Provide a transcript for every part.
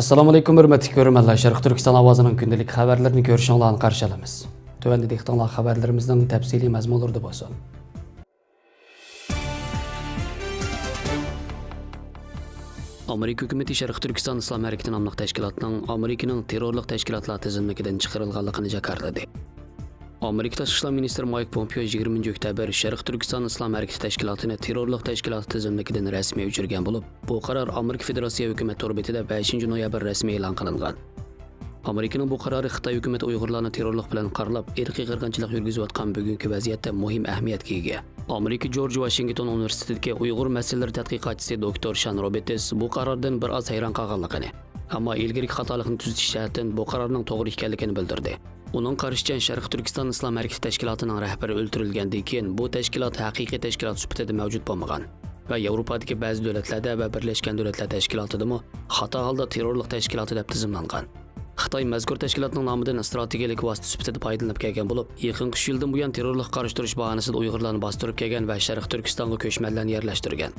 Assalomu alaykum hurmatli ko'ruvchilar. Sharq Turkiston ovozining kundalik xabarlarini ko'rishingizni qarshi olamiz. Tövəndə diqqətinizə xəbərlərimizin təfsili məzmunları bo'lsin. Amerika hökuməti Sharq Turkiston İslam Hərəkəti namlıq təşkilatının Amerikanın terrorluq təşkilatlar tizimligidən çıxarılğanlığını jakarladı. Amerika Tashqi ishlar ministri Mike Pompeo 20 oktyabr Sharq Turkiston İslam Hərəkəti təşkilatını terrorluq təşkilatı tizimligidən rəsmi o'chirgan bo'lib, bu qaror Amerika Federatsiya hukumat torbetida 5 noyabr rasmiy e'lon qilingan. Amerikaning bu qarori Xitoy hukumatı Uyg'urlarni terrorlik bilan qarlab, irqiy qirg'inchilik yurgizayotgan bugungi vaziyatda muhim ahamiyatga ega. Amerika George Washington universitetidagi Uyg'ur masalalari tadqiqotchisi doktor Shan Roberts bu qarordan bir oz hayron qolganligini, ammo ilgari xatolikni tuzatish jihatdan bu qarorning to'g'ri ekanligini bildirdi. Uning qarashicha Sharq Turkiston İslam Hərəkəti təşkilatının rəhbəri o'ldirilgandan keyin bu tashkilot haqiqiy tashkilot sifatida mavjud bo'lmagan va Yevropadagi ba'zi davlatlarda va Birlashgan Davlatlar Tashkilotidami xato holda terrorlik tashkiloti deb tizimlangan. Xitoy mazkur tashkilotning nomidan strategik vosita sifatida foydalanib kelgan bo'lib, yaqin 3 yildan buyon terrorlik qarshi turish bahonasida Uyg'urlarni bostirib kelgan va Sharq Turkistonga ko'chmanlarni yerlashtirgan.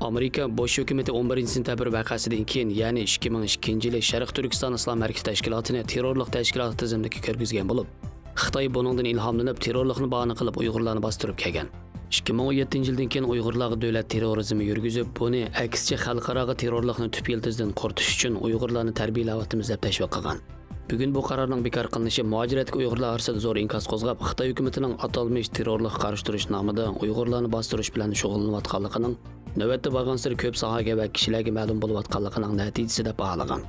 Amerika Bosh hukumati 11-sentabr vaqasidan keyin, ya'ni 2002-yili Sharq Turkiston İslam Hərəkəti təşkilatını terrorluq təşkilatı tizimiga kirgizgan bo'lib, Xitoy buningdan ilhomlanib terrorlikni bahona qilib Uyg'urlarni bostirib kelgan. 2017-yildan keyin Uyg'urlarga davlat terrorizmi yurgizib, buni aksicha xalqaro terrorlikni tub yiltizdan quritish uchun Uyg'urlarni tarbiyalayotimiz deb tashviq qilgan. Bugun bu qarorning bekor qilinishi muhojiratga Uyg'urlar orasida zo'r inkas qo'zg'ab, Xitoy hukumatining atalmish terrorlik qarshi turish nomida Uyg'urlarni bostirish bilan shug'ullanayotganligining navbatda borgansir ko'p sohaga va kishilarga ma'lum bo'layotganligining natijasi deb baholagan.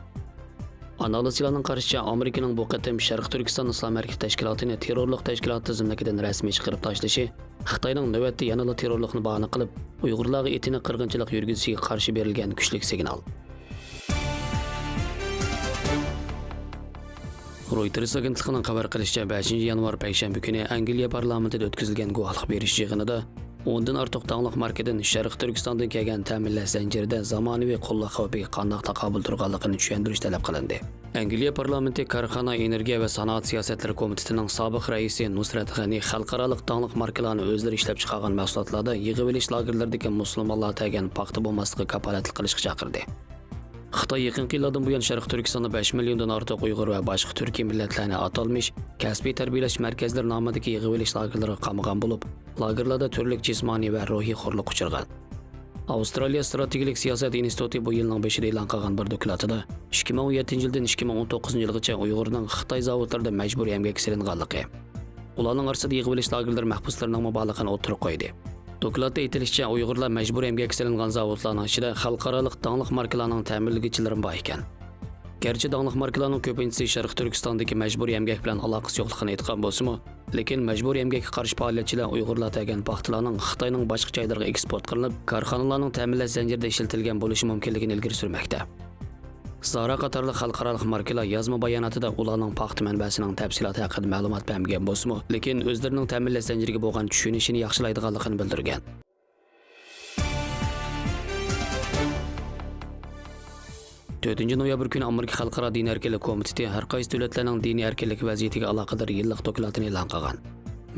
Analizchilarning qarashicha, Amerikaning bu qatim Sharq Turkiston İslam Hərəkəti təşkilatını terrorluq təşkilatı tizimligidan rasmiy chiqarib tashlashi Xitoyning navbatda yanada terrorlikni bahona qilib, Uyg'urlarga etini qirg'inchilik yurgizishiga qarshi berilgan kuchli signal. Reuters agentligining xabar qilishicha, 5 yanvar payshanba kuni Angliya parlamentida o'tkazilgan guvohlik berish yig'inida 10 dan ortiq tanglik markadan Sharq Turkistondan kelgan ta'minlash zanjirida zamonaviy qo'lloq xavfiga qanday taqobil turganligini tushuntirish talab qilindi. Angliya parlamenti Korxona energiya va sanoat siyosatlari komitetining sobiq raisi Nusrat G'ani xalqaro tanglik markalarni o'zlari ishlab chiqargan mahsulotlarda yig'ib olish lagerlaridagi musulmonlar tagan paxta bo'lmasligiga kafolatlik qilishga chaqirdi. Xitoy yaqinqi yillardan buyon Sharq Turkistonda 5 milliondan ortiq Uyg'ur va boshqa turkiy millatlarni atalmish kasbiy tarbiyalash markazlari nomidagi yig'ib olish lagerlariga qamagan bo'lib, lagerlarda turli jismoniy va ruhiy xo'rlik uchirgan. Avstraliya strategik siyosat instituti bu yilning 5-ida e'lon qilgan bir dokladida 2017-yildan 2019-yilgacha Uyg'urning Xitoy zavodlarida majburiy emgak silinganligi, ularning orasida yig'ib olish lagerlari mahbuslarining mubolag'ini o'tirib qo'ydi. Dokladda aytilishicha, Uyg'urlar majburiy emgak silingan zavodlarning ichida xalqaro tanglik markalarning ta'minlaguvchilari bor ekan. Gerçi dağlıq markalarning ko'pinchisi Sharq Turkistondagi majburiy emgak bilan aloqasi yo'qligini aytgan bo'lsa-mu, lekin majburiy emgakka qarshi faoliyatchilar Uyg'urlar tagan paxtalarning Xitoyning boshqa joylariga eksport qilinib, korxonalarning ta'minlash zanjirida ishlatilgan bo'lishi mumkinligini ilgari surmoqda. Zara qatorli xalqaro markalar yozma bayonotida ularning paxta manbasining tafsiloti haqida ma'lumot bermagan bo'lsa-mu, lekin o'zlarining ta'minlash zanjiriga bo'lgan tushunishini yaxshilaydiganligini bildirgan. 4 noyabr kuni Amerika Xalqaro din erkinlik komiteti har qaysi davlatlarning diniy erkinlik vaziyatiga aloqador yillik dokladini e'lon qilgan.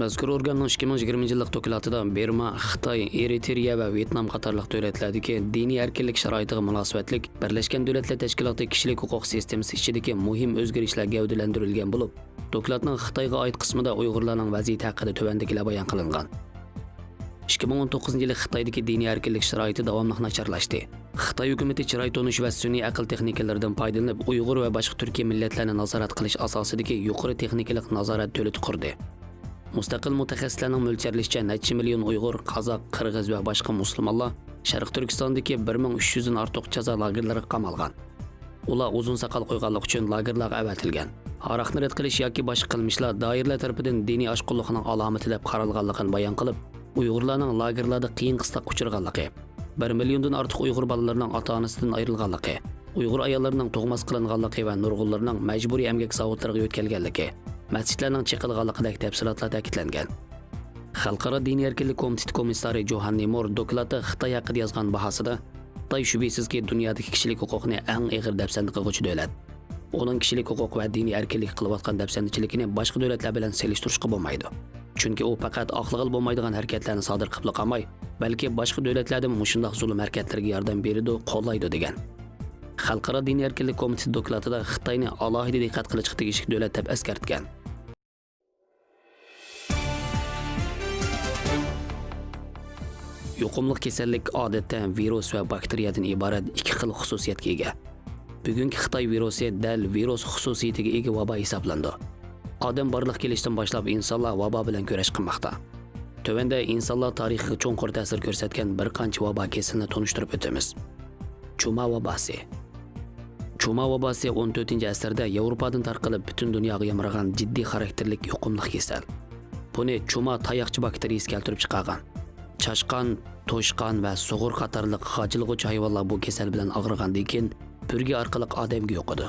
Mazkur organning 2020-yillik dokladida Burma, Xitoy, Eritreya va Vyetnam qatorliq davlatlardagi diniy erkinlik sharoitiga munosabatlik Birlashgan Davlatlar Tashkiloti kishilik huquq sistemasi ichidagi muhim o'zgarishlar gavdalantirilgan bo'lib, dokladning Xitoyga oid qismida Uyg'urlarning vaziyati haqida tuvandagilar bayon qilingan. 2019-yili Xitoydagi diniy erkinlik sharoiti davomli nacharlashdi. Xitoy hukumati chiroy tonish va sun'iy aql texnikalaridan foydalanib, Uyg'ur va boshqa turkiy millatlarni nazorat qilish asosidagi yuqori texnikalik nazorat davlati qurdi. Mustaqil mutaxassislarning mo'ljallashicha necha million Uyg'ur, Qozoq, Qirg'iz va boshqa musulmonlar Sharq Turkistondagi 1300 dan ortiq jazo lagerlariga qamalgan. Ular uzun soqol qo'yganlik uchun lagerlarga avatilgan. Aroqni rad qilish yoki boshqa qilmishlar doiralar tomonidan diniy oshqo'llikning alomati deb qaralganligini bayon qilib, Uyg'urlarning lagerlarda qiyin qisloq uchirganligi, 1 milliondan ortiq Uyg'ur bolalarining ota-onasidan ayrilganligi, Uyg'ur ayollarining tug'mas qilinganligi va nurg'unlarning majburiy emgak zavodlariga o'tkazilganligi, masjidlarning chiqilganligidagi tafsilotlar ta'kidlangan. Xalqaro diniy erkinlik komiteti komissari Johanni Moore dokladda Xitoy haqida yozgan bahosida, Xitoy shubhisizki dunyodagi kishilik huquqni eng og'ir dafsanda qiluvchi davlat. Uning kishilik huquq va diniy erkinlik qilayotgan dafsandichiligini boshqa davlatlar bilan selishtirishga bo'lmaydi. Chunki u faqat oqlig'il bo'lmaydigan harakatlarni sodir qilib qolmay, balki boshqa davlatlardan mushundaq zulm harakatlarga yordam beradi, qo'llaydi degan. Xalqaro diniy erkinlik komiteti dokladida Xitoyni alohida diqqat qilishga tegishli davlat deb eskartgan. Yuqumli kasallik odatda virus va bakteriyadan iborat ikki xil xususiyatga ega. Bugungi Xitoy virusi dal virus xususiyatiga ega vabo hisoblandi. Odam borliq kelishdan boshlab insonlar vabo bilan kurash qilmoqda. Tövende insonlar tarixiga cho'nqur ta'sir ko'rsatgan bir qancha vabo kasalini tunishtirib o'tamiz. Chuma vabosi. Chuma vabosi 14-asrda Yevropadan tarqalib butun dunyoga yamragan jiddiy xarakterlik yuqumli kasal. Buni chuma tayoqchi bakteriyasi keltirib chiqargan. Chashqan, to'shqan va sug'ur qatorliq g'ajilg'uchi hayvonlar bu kasal bilan og'rigandan keyin purgi orqali odamga yuqadi.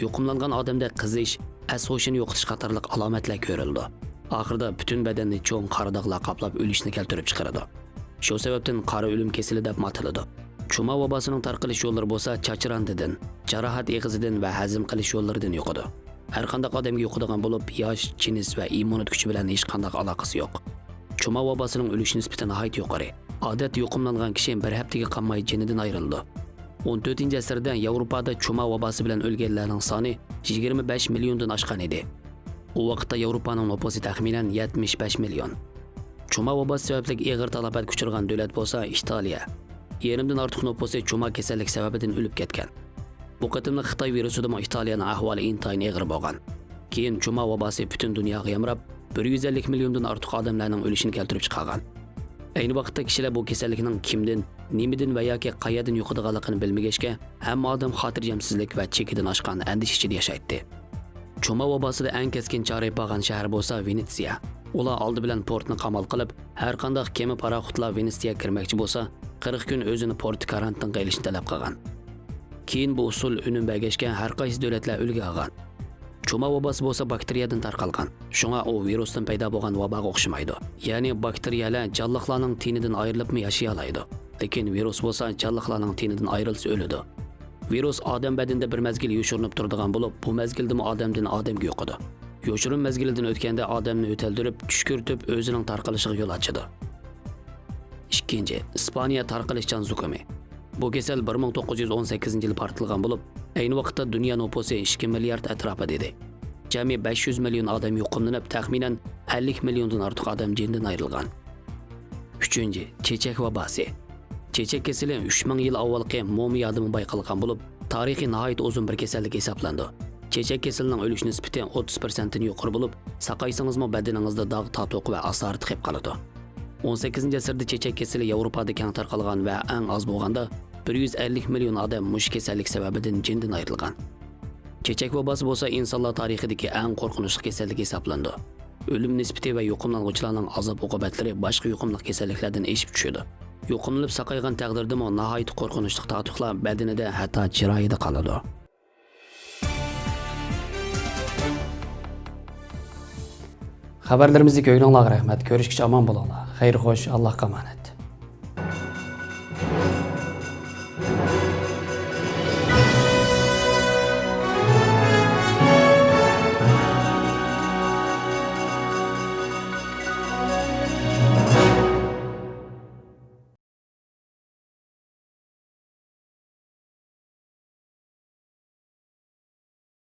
Yuqumlangan odamda qizish, as-hoshini yo'qotish qatorliq alomatlar ko'rildi. Oxirida butun badanni cho'ng qora dog'lar qoplab o'lishni keltirib chiqaradi. Shu sababdan qora o'lim kasali deb ataladi. Chuma vabosining tarqalish yo'llari bo'lsa chachirandidan, jarohat eg'izidan va hazm qilish yo'llaridan yuqadi. Har qanday odamga yuqadigan bo'lib, yosh, jinis va immunitet kuchi bilan hech qanday aloqasi yo'q. Chuma vabosining o'lish nisbati nihoyat yuqori. Odat yuqumlangan kishi bir haftaga qolmay jinidan ayrildi. 14-asrda Yevropada chuma vabosi bilan o'lganlarning soni 25 milliondan oshgan edi. U vaqtda Yevropaning nufusi taxminan 75 million. Chuma vabosi sababli og'ir talafot kuchirgan davlat bo'lsa Italiya. Yerimdan ortiq nufusi chuma kasallik sababidan o'lib ketgan. Bu qatimli Xitoy virusida Italiyaning ahvoli intayin og'ir bo'lgan. Keyin chuma vabosi butun dunyoga yamrab 150 milliondan ortiq odamlarning o'lishini keltirib chiqargan. Ayni vaqtda kishilar bu kasallikning kimdan, nimadan va yoki qayerdan yuqadiganligini bilmagachga, hamma odam xotirjamsizlik va chekidan oshgan andish ichida yashaydi. Chuma vabosida eng keskin chora bo'lgan shahar bo'lsa Venetsiya. Ular oldi bilan portni qamal qilib, har qanday kema paraxotlar Venetsiyaga kirmoqchi bo'lsa, 40 kun o'zini port karantinga ilishni talab qilgan. Keyin bu usul unum bergachga har qaysi davlatlar o'lga olgan. Chuma vabosi bo'lsa bakteriyadan tarqalgan. Shunga u virusdan paydo bo'lgan vaboga o'xshamaydi. Ya'ni bakteriyalar jonliqlarning tenidan ayrilibmi yashay oladi. Lekin virus bo'lsa jonliqlarning tenidan ayrilsa o'ladi. Virus odam badanida bir mezgil yoshirinib turadigan bo'lib, bu mezgilda odamdan odamga yuqadi. Yoshirin mezgilidan o'tganda odamni o'taldirib, tushkurtib o'zining tarqalishiga yo'l ochadi. Ikkinchi, Ispaniya tarqalishchan zukumi. Bu kasal 1918-yil portlagan bo'lib, ayni vaqtda dunyo nufusi 2 milliard atrofida edi. Jami 500 million odam yuqumlanib, taxminan 50 milliondan ortiq odam jindan ayrilgan. Uchinchi, chechak vabosi. Chechak kasali 3000 yil avvalgi momiyadimi bayqalgan bo'lib, tarixiy nihoyat uzun bir kasallik hisoblandi. Chechak kasalining o'lish nisbati 30% dan yuqori bo'lib, saqaysangizmi badaningizda dog', tatuq va asorat chiqib qoladi. 18-asrda chechak kasali Yevropada keng tarqalgan va eng oz bo'lganda 150 million odam mush kasallik sababidan jindan ayrilgan. Chechak vabosi bo'lsa insonlar tarixidagi eng qo'rqinchli kasallik hisoblandi. O'lim nisbati va yuqumlanuvchilarning azob uqubatlari boshqa yuqumli kasalliklardan eshib tushadi. Yuqumlanib saqaygan taqdirda nihoyat qo'rqinchli tatuqlar badanida hatto chiroyida qoladi. Xabarlarimizni ko'ringlar, rahmat. Ko'rishgacha omon bo'linglar. Xayr xo'sh, Allohga omonat.